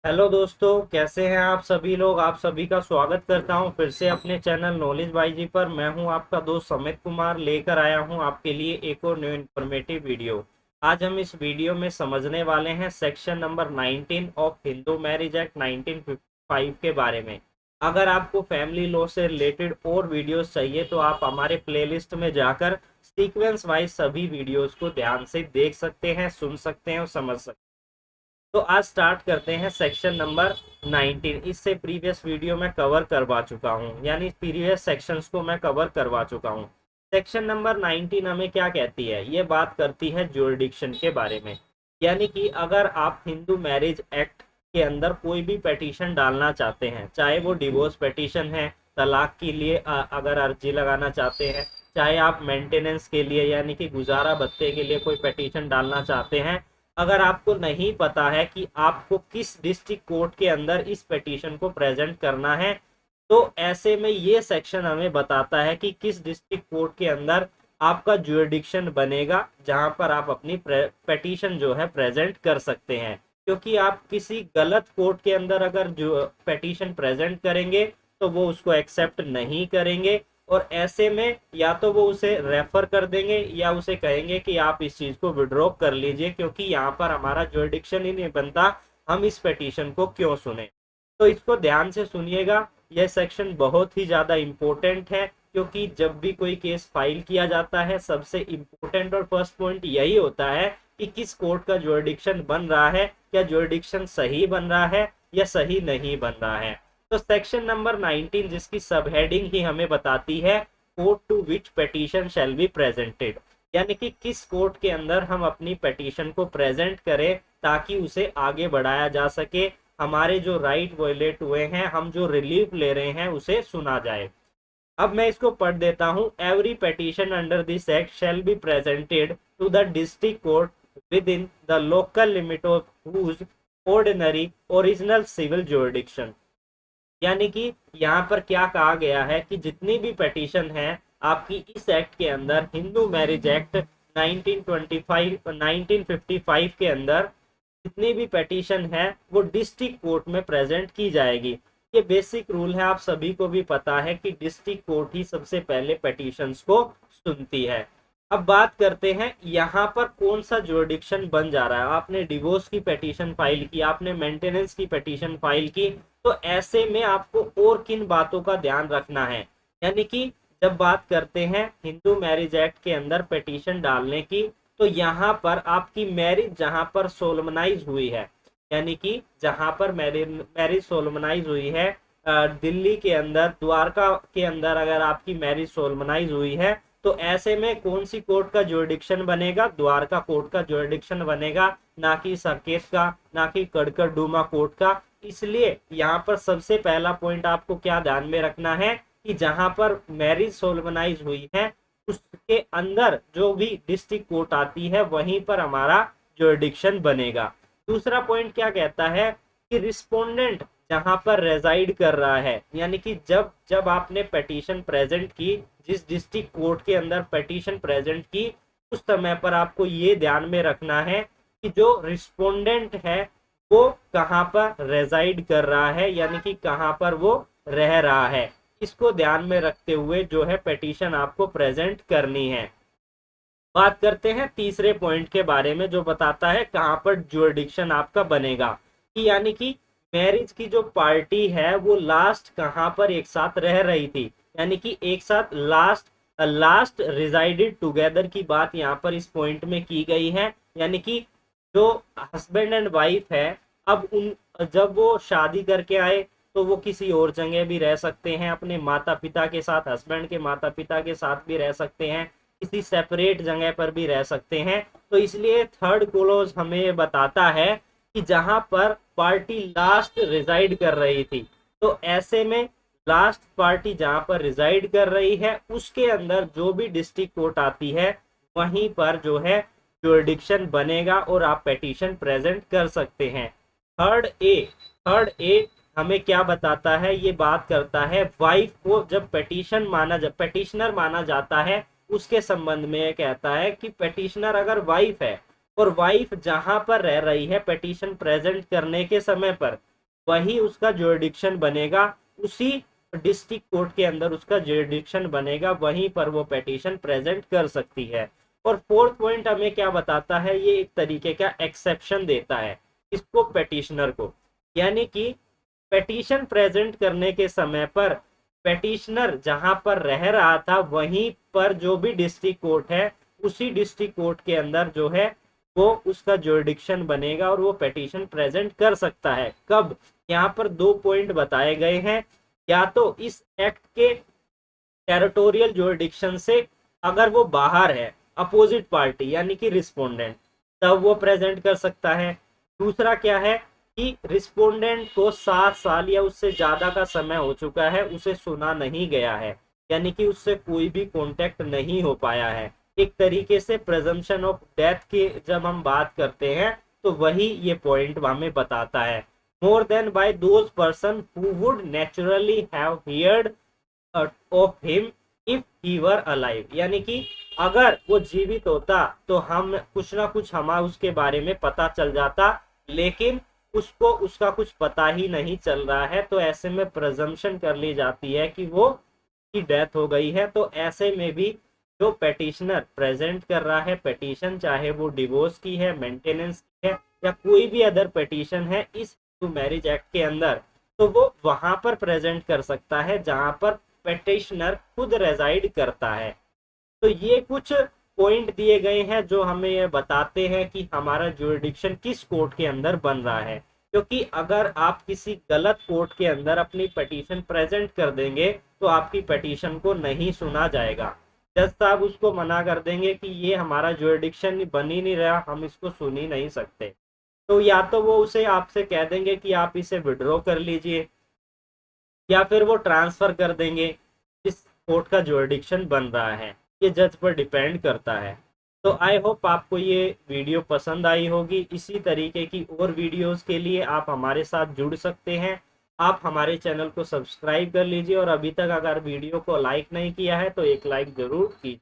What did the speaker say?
Hello दोस्तों, कैसे हैं आप सभी लोग। आप सभी का स्वागत करता हूं फिर से अपने चैनल नॉलेज बाई जी पर। मैं हूं आपका दोस्त समित कुमार, लेकर आया हूं आपके लिए एक और न्यू इन्फॉर्मेटिव वीडियो। आज हम इस वीडियो में समझने वाले हैं section number 19 of Hindu marriage act 1955 के बारे में। अगर आपको फैमिली लॉ से रिलेटेड और वीडियोस चाहिए तो आप हमारे प्लेलिस्ट में जाकर सीक्वेंस वाइज सभी वीडियोस को ध्यान से देख सकते हैं, सुन सकते हैं और समझ सकते हैं। तो आज स्टार्ट करते हैं सेक्शन नंबर 19। इससे प्रीवियस वीडियो में कवर करवा चुका हूं, यानी प्रीवियस सेक्शंस को मैं कवर करवा चुका हूं। सेक्शन नंबर 19 हमें क्या कहती है? ये बात करती है ज्यूरिडिक्शन के बारे में। यानी कि अगर आप हिंदू मैरिज एक्ट के अंदर कोई भी पेटिशन डालना चाहते हैं, चाहे वो डिवोर्स पेटिशन है, तलाक के लिए अगर अर्जी लगाना चाहते हैं, चाहे आप मेंटेनेंस के लिए यानी कि गुजारा भत्ते के लिए कोई पेटिशन डालना चाहते हैं, अगर आपको नहीं पता है कि आपको किस डिस्ट्रिक्ट कोर्ट के अंदर इस पिटीशन को प्रेजेंट करना है, तो ऐसे में ये सेक्शन हमें बताता है कि किस डिस्ट्रिक्ट कोर्ट के अंदर आपका ज्यूरिडिक्शन बनेगा, जहां पर आप अपनी पिटीशन जो है प्रेजेंट कर सकते हैं। क्योंकि आप किसी गलत कोर्ट के अंदर अगर जो पिटीशन प्रेजेंट करेंगे तो वो उसको एक्सेप्ट नहीं करेंगे, और ऐसे में या तो वो उसे रेफर कर देंगे या उसे कहेंगे कि आप इस चीज को विड्रॉ कर लीजिए, क्योंकि यहाँ पर हमारा ज्यूरिडिक्शन ही नहीं बनता, हम इस पिटीशन को क्यों सुने। तो इसको ध्यान से सुनिएगा, यह सेक्शन बहुत ही ज्यादा इम्पोर्टेंट है। क्योंकि जब भी कोई केस फाइल किया जाता है, सबसे इम्पोर्टेंट और फर्स्ट पॉइंट यही होता है कि किस कोर्ट का ज्यूरिडिक्शन बन रहा है, क्या ज्यूरिडिक्शन सही बन रहा है या सही नहीं बन रहा है। तो सेक्शन नंबर 19 जिसकी सब हेडिंग ही हमें बताती है court to which petition shall be presented, यानी कि किस कोर्ट के अंदर हम अपनी पिटीशन को प्रेजेंट करें ताकि उसे आगे बढ़ाया जा सके, हमारे जो राइट वायलेट हुए हैं, हम जो रिलीफ ले रहे हैं, उसे सुना जाए। अब मैं इसको पढ़ देता हूं। Every petition under this act shall be presented to the district court within the local limit of whose ordinary original civil jurisdiction. यानी कि यहाँ पर क्या कहा गया है कि जितनी भी पिटीशन है आपकी इस एक्ट के अंदर, हिंदू मैरिज एक्ट 1955 के अंदर जितनी भी पिटीशन है वो डिस्ट्रिक्ट कोर्ट में प्रेजेंट की जाएगी। ये बेसिक रूल है, आप सभी को भी पता है कि डिस्ट्रिक्ट कोर्ट ही सबसे पहले पिटीशंस को सुनती है। अब बात करते हैं यहाँ पर कौन सा ज्यूरिडिक्शन बन जा रहा है। आपने डिवोर्स की पिटीशन फाइल की, आपने मेंटेनेंस की पिटीशन फाइल की, तो ऐसे में आपको और किन बातों का ध्यान रखना है। यानी कि जब बात करते हैं हिंदू मैरिज एक्ट के अंदर पिटीशन डालने की, तो यहाँ पर आपकी मैरिज जहां पर सोलमनाइज हुई है, यानी कि जहां पर मैरिज सोलमनाइज हुई है, दिल्ली के अंदर, द्वारका के अंदर अगर आपकी मैरिज सोलमनाइज हुई है, तो ऐसे में कौन सी कोर्ट का ज्यूरिडिक्शन बनेगा? द्वारका कोर्ट का ज्यूरिडिक्शन बनेगा, ना कि साकेत का, ना कि कड़कड़ डूमा कोर्ट का। इसलिए यहाँ पर सबसे पहला पॉइंट आपको क्या ध्यान में रखना है कि जहां पर मैरिज सोलमनाइज हुई है उसके अंदर जो भी डिस्ट्रिक्ट कोर्ट आती है वहीं पर हमारा ज्यूरिडिक्शन बनेगा। दूसरा पॉइंट क्या कहता है कि रिस्पोंडेंट जहां पर रेजाइड कर रहा है, यानी कि जब जब आपने पिटीशन प्रेजेंट की, जिस डिस्ट्रिक्ट कोर्ट के अंदर पिटीशन प्रेजेंट की, उस समय पर आपको ये ध्यान में रखना है कि जो रिस्पोंडेंट है वो कहां पर रेजाइड कर रहा है, यानी कि कहां पर वो रह रहा है। इसको ध्यान में रखते हुए जो है पिटीशन आपको प्रेजेंट करनी है। बात करते हैं तीसरे पॉइंट के बारे में, जो बताता है कहां पर ज्यूरिडिक्शन आपका बनेगा, कि यानी कि मैरिज की जो पार्टी है वो लास्ट कहां पर एक साथ रह रही थी, यानी कि एक साथ लास्ट लास्ट रिजाइडेड टुगेदर की बात यहाँ पर इस पॉइंट में की गई है। यानी कि जो हस्बैंड एंड वाइफ है, अब उन जब वो शादी करके आए तो वो किसी और जगह भी रह सकते हैं, अपने माता पिता के साथ, हस्बैंड के माता पिता के साथ भी रह सकते हैं, किसी सेपरेट जगह पर भी रह सकते हैं। तो इसलिए थर्ड क्लोज हमें बताता है कि जहां पर पार्टी लास्ट रिजाइड कर रही थी, तो ऐसे में लास्ट पार्टी जहां पर रिजाइड कर रही है उसके अंदर जो भी डिस्ट्रिक्ट कोर्ट आती है वहीं पर जो है ज्यूरिडिक्शन बनेगा और आप पिटीशन प्रेजेंट कर सकते हैं। थर्ड ए हमें क्या बताता है? ये बात करता है वाइफ को जब पिटीशनर माना जाता है, उसके संबंध में ये कहता है कि पिटीशनर अगर वाइफ है और वाइफ जहां पर रह रही है पिटीशन प्रेजेंट करने के समय पर, वही उसका जुरिडिक्शन बनेगा, उसी डिस्ट्रिक्ट कोर्ट के अंदर उसका जुरिडिक्शन बनेगा, वहीं पर वो पिटीशन प्रेजेंट कर सकती है। और फोर्थ पॉइंट हमें क्या बताता है, ये एक तरीके का एक्सेप्शन देता है इसको, पिटीशनर को, यानी कि पिटीशन प्रेजेंट करने के समय पर पिटीशनर जहां पर रह रहा था वहीं पर जो भी डिस्ट्रिक्ट कोर्ट है, उसी डिस्ट्रिक्ट कोर्ट के अंदर जो है वो उसका जुरिडिक्शन बनेगा और वो पिटीशन प्रेजेंट कर सकता है। कब? यहाँ पर 2 पॉइंट बताए गए हैं, या तो इस एक्ट के टेरिटोरियल जुरिडिक्शन से अगर वो बाहर है, अपोजिट पार्टी यानी कि रिस्पोंडेंट, तब वो प्रेजेंट कर सकता है। दूसरा क्या है कि रिस्पोंडेंट को 7 साल या उससे ज्यादा का समय हो चुका है, उसे सुना नहीं गया है, यानी कि उससे कोई भी कांटेक्ट नहीं हो पाया है। एक तरीके से प्रेजम्पशन ऑफ डेथ की जब हम बात करते हैं तो वही ये पॉइंट हमें बताता है। More than by those person who would naturally have heard of him if he were alive, यानी कि अगर वो जीवित होता तो हम कुछ ना कुछ हमें उसके बारे में पता चल जाता, लेकिन उसको उसका कुछ पता ही नहीं चल रहा है, तो ऐसे में प्रेजम्पशन कर ली जाती है कि वो की डेथ हो गई है। तो ऐसे में भी जो पिटिशनर प्रेजेंट कर रहा है पिटीशन, चाहे वो डिवोर्स की है, मेंटेनेंस की है, या कोई भी अदर पिटीशन है इस मैरिज एक्ट के अंदर, तो वो वहां पर प्रेजेंट कर सकता है जहां पर पिटिशनर खुद रेजाइड करता है। तो ये कुछ पॉइंट दिए गए हैं जो हमें ये बताते हैं कि हमारा जुरिडिक्शन किस कोर्ट के अंदर बन रहा है, क्योंकि अगर आप किसी गलत कोर्ट के अंदर अपनी पिटीशन प्रेजेंट कर देंगे तो आपकी पिटीशन को नहीं सुना जाएगा। जज साहब उसको मना कर देंगे कि ये हमारा जुरिडिक्शन बन ही नहीं रहा, हम इसको सुन ही नहीं सकते। तो या तो वो उसे आपसे कह देंगे कि आप इसे विड्रॉ कर लीजिए, या फिर वो ट्रांसफर कर देंगे जिस कोर्ट का जुरिडिक्शन बन रहा है। ये जज पर डिपेंड करता है। तो आई होप आपको ये वीडियो पसंद आई होगी। इसी तरीके की और वीडियोस के लिए आप हमारे साथ जुड़ सकते हैं। आप हमारे चैनल को सब्सक्राइब कर लीजिए, और अभी तक अगर वीडियो को लाइक नहीं किया है तो एक लाइक जरूर कीजिए।